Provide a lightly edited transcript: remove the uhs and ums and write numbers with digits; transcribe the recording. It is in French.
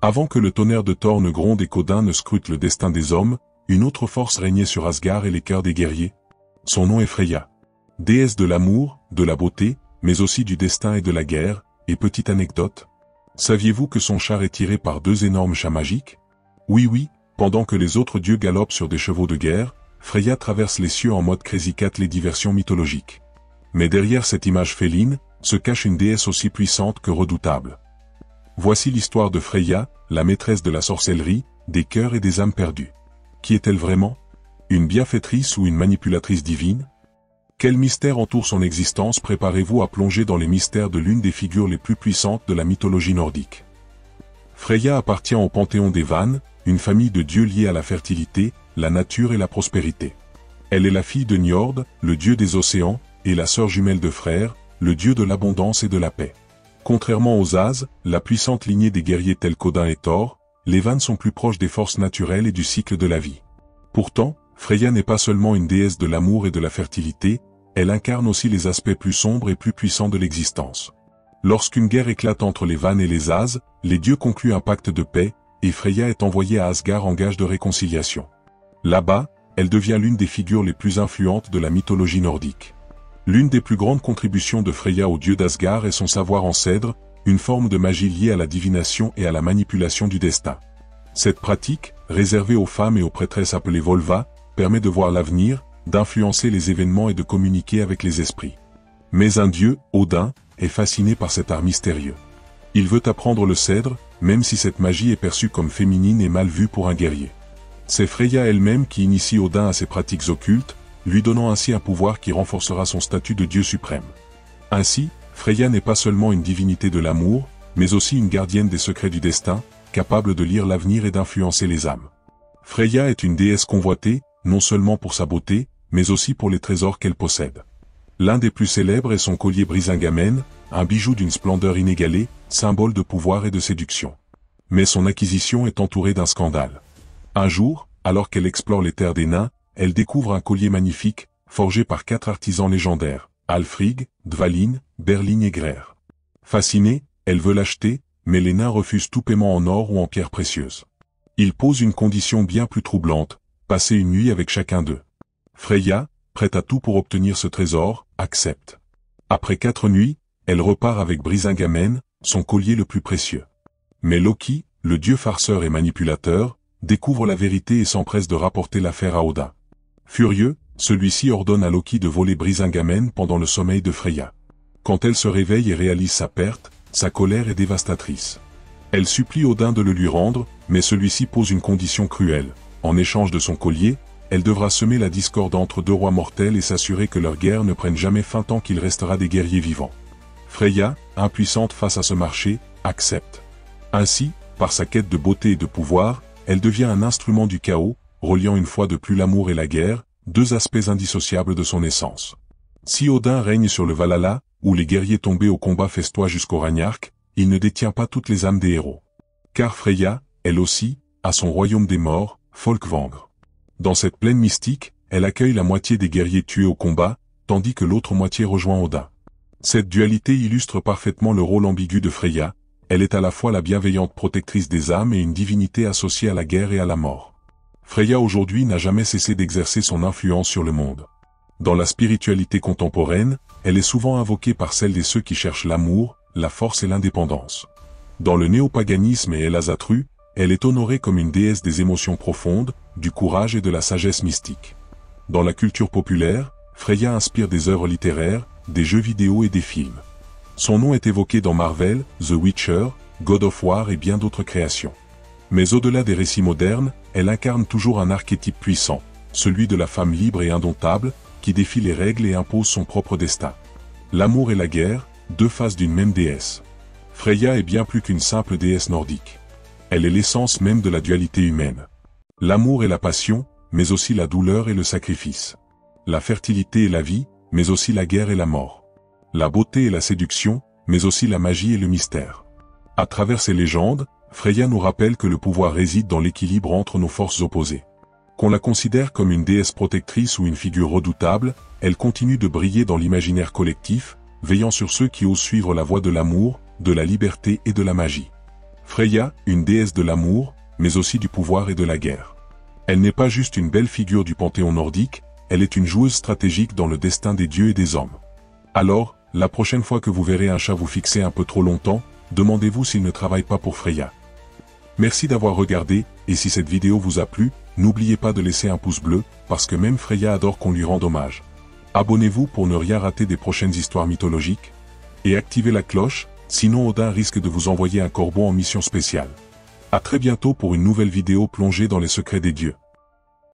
Avant que le tonnerre de Thor ne gronde et qu'Odin ne scrute le destin des hommes, une autre force régnait sur Asgard et les cœurs des guerriers. Son nom est Freya. Déesse de l'amour, de la beauté, mais aussi du destin et de la guerre. Et petite anecdote. Saviez-vous que son char est tiré par 2 énormes chats magiques? Oui, pendant que les autres dieux galopent sur des chevaux de guerre, Freya traverse les cieux en mode Crazy Cat, les diversions mythologiques. Mais derrière cette image féline, se cache une déesse aussi puissante que redoutable. Voici l'histoire de Freya, la maîtresse de la sorcellerie, des cœurs et des âmes perdues. Qui est-elle vraiment? Une bienfaitrice ou une manipulatrice divine? Quel mystère entoure son existence? Préparez-vous à plonger dans les mystères de l'une des figures les plus puissantes de la mythologie nordique. Freya appartient au panthéon des Vannes, une famille de dieux liés à la fertilité, la nature et la prospérité. Elle est la fille de Njord, le dieu des océans, et la sœur jumelle de Freyr, le dieu de l'abondance et de la paix. Contrairement aux As, la puissante lignée des guerriers tels qu'Odin et Thor, les Vannes sont plus proches des forces naturelles et du cycle de la vie. Pourtant, Freya n'est pas seulement une déesse de l'amour et de la fertilité, elle incarne aussi les aspects plus sombres et plus puissants de l'existence. Lorsqu'une guerre éclate entre les Vannes et les As, les dieux concluent un pacte de paix, et Freya est envoyée à Asgard en gage de réconciliation. Là-bas, elle devient l'une des figures les plus influentes de la mythologie nordique. L'une des plus grandes contributions de Freya au dieu d'Asgard est son savoir en cèdre, une forme de magie liée à la divination et à la manipulation du destin. Cette pratique, réservée aux femmes et aux prêtresses appelées Volva, permet de voir l'avenir, d'influencer les événements et de communiquer avec les esprits. Mais un dieu, Odin, est fasciné par cet art mystérieux. Il veut apprendre le cèdre, même si cette magie est perçue comme féminine et mal vue pour un guerrier. C'est Freya elle-même qui initie Odin à ces pratiques occultes, lui donnant ainsi un pouvoir qui renforcera son statut de dieu suprême. Ainsi, Freya n'est pas seulement une divinité de l'amour, mais aussi une gardienne des secrets du destin, capable de lire l'avenir et d'influencer les âmes. Freya est une déesse convoitée, non seulement pour sa beauté, mais aussi pour les trésors qu'elle possède. L'un des plus célèbres est son collier Brisingamen, un bijou d'une splendeur inégalée, symbole de pouvoir et de séduction. Mais son acquisition est entourée d'un scandale. Un jour, alors qu'elle explore les terres des nains, elle découvre un collier magnifique, forgé par 4 artisans légendaires, Alfrig, Dvalin, Berlin et Grer. Fascinée, elle veut l'acheter, mais les nains refusent tout paiement en or ou en pierres précieuses. Ils posent une condition bien plus troublante, passer une nuit avec chacun d'eux. Freya, prête à tout pour obtenir ce trésor, accepte. Après 4 nuits, elle repart avec Brisingamen, son collier le plus précieux. Mais Loki, le dieu farceur et manipulateur, découvre la vérité et s'empresse de rapporter l'affaire à Odin. Furieux, celui-ci ordonne à Loki de voler Brisingamen pendant le sommeil de Freya. Quand elle se réveille et réalise sa perte, sa colère est dévastatrice. Elle supplie Odin de le lui rendre, mais celui-ci pose une condition cruelle. En échange de son collier, elle devra semer la discorde entre 2 rois mortels et s'assurer que leur guerre ne prenne jamais fin tant qu'il restera des guerriers vivants. Freya, impuissante face à ce marché, accepte. Ainsi, par sa quête de beauté et de pouvoir, elle devient un instrument du chaos, reliant une fois de plus l'amour et la guerre, 2 aspects indissociables de son essence. Si Odin règne sur le Valhalla, où les guerriers tombés au combat festoient jusqu'au Ragnark, il ne détient pas toutes les âmes des héros. Car Freya, elle aussi, a son royaume des morts, Folkvangr. Dans cette plaine mystique, elle accueille la moitié des guerriers tués au combat, tandis que l'autre moitié rejoint Odin. Cette dualité illustre parfaitement le rôle ambigu de Freya, elle est à la fois la bienveillante protectrice des âmes et une divinité associée à la guerre et à la mort. Freya aujourd'hui n'a jamais cessé d'exercer son influence sur le monde. Dans la spiritualité contemporaine, elle est souvent invoquée par celles et ceux qui cherchent l'amour, la force et l'indépendance. Dans le néopaganisme et El-Azatru, elle est honorée comme une déesse des émotions profondes, du courage et de la sagesse mystique. Dans la culture populaire, Freya inspire des œuvres littéraires, des jeux vidéo et des films. Son nom est évoqué dans Marvel, The Witcher, God of War et bien d'autres créations. Mais au-delà des récits modernes, elle incarne toujours un archétype puissant, celui de la femme libre et indomptable, qui défie les règles et impose son propre destin. L'amour et la guerre, 2 faces d'une même déesse. Freya est bien plus qu'une simple déesse nordique. Elle est l'essence même de la dualité humaine. L'amour et la passion, mais aussi la douleur et le sacrifice. La fertilité et la vie, mais aussi la guerre et la mort. La beauté et la séduction, mais aussi la magie et le mystère. À travers ces légendes, Freya nous rappelle que le pouvoir réside dans l'équilibre entre nos forces opposées. Qu'on la considère comme une déesse protectrice ou une figure redoutable, elle continue de briller dans l'imaginaire collectif, veillant sur ceux qui osent suivre la voie de l'amour, de la liberté et de la magie. Freya, une déesse de l'amour, mais aussi du pouvoir et de la guerre. Elle n'est pas juste une belle figure du panthéon nordique, elle est une joueuse stratégique dans le destin des dieux et des hommes. Alors, la prochaine fois que vous verrez un chat vous fixer un peu trop longtemps, demandez-vous s'il ne travaille pas pour Freya. Merci d'avoir regardé, et si cette vidéo vous a plu, n'oubliez pas de laisser un pouce bleu, parce que même Freya adore qu'on lui rende hommage. Abonnez-vous pour ne rien rater des prochaines histoires mythologiques, et activez la cloche, sinon Odin risque de vous envoyer un corbeau en mission spéciale. À très bientôt pour une nouvelle vidéo plongée dans les secrets des dieux.